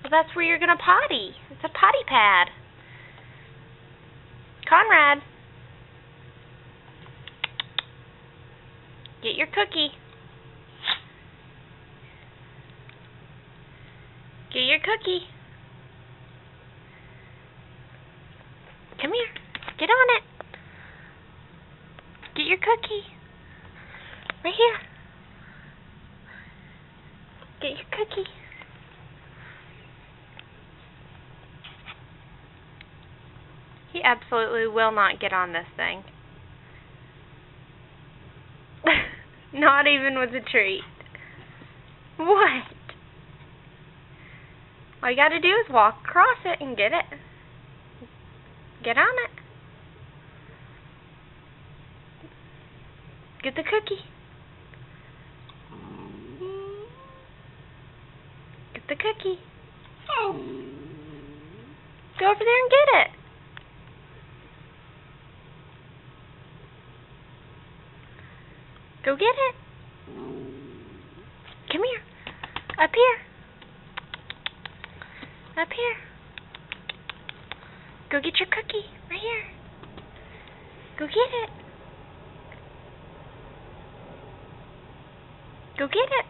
So that's where you're going to potty. It's a potty pad. Conrad, get your cookie. Get your cookie. Come here. Get on it. Get your cookie. Right here. Get your cookie. He absolutely will not get on this thing. Not even with a treat. What? All you gotta do is walk across it and get it. Get on it. Get the cookie. Get the cookie. Go over there and get it. Go get it. Come here. Up here. Up here. Go get your cookie. Right here. Go get it. Go get it.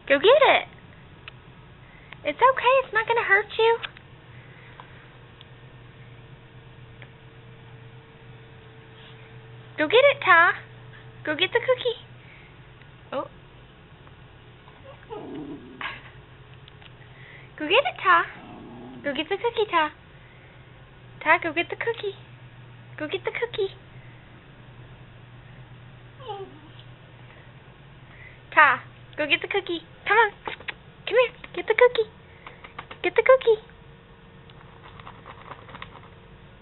Go get it. It's okay. It's not going to hurt you. Go get it, Ty. Go get the cookie. Oh. Go get it, Ty. Go get the cookie, Ty. Ty, go get the cookie. Go get the cookie. Ty, go get the cookie. Come on. Come here. Get the cookie. Get the cookie.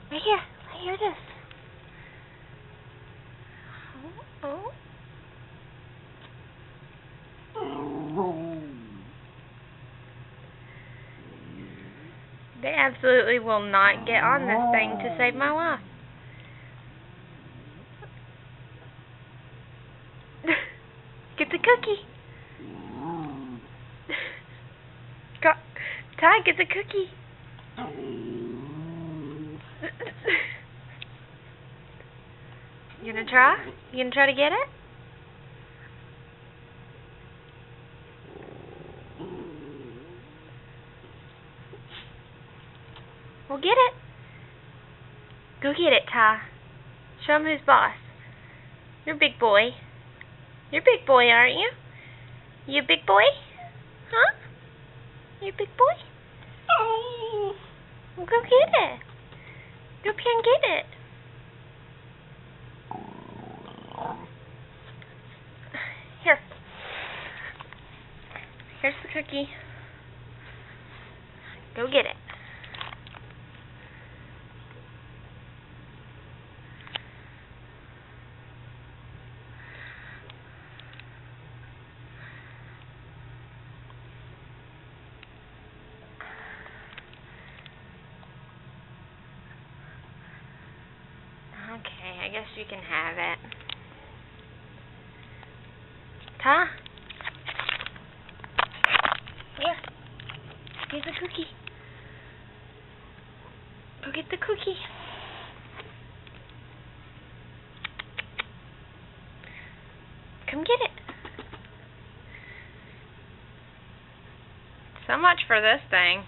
Right here. Right here it is. Oh. They absolutely will not get on this thing to save my life. Get the cookie. Ty, get the cookie. You gonna try? You gonna try to get it? Well, get it. Go get it, Ty. Show him who's boss. You're a big boy. You're a big boy, aren't you? You a big boy? Huh? You a big boy? Well, go get it. Go up here and get it. Here. Here's the cookie. Go get it. Okay, I guess you can have it. Ty? Here. Here's a cookie. Go get the cookie. Come get it. So much for this thing.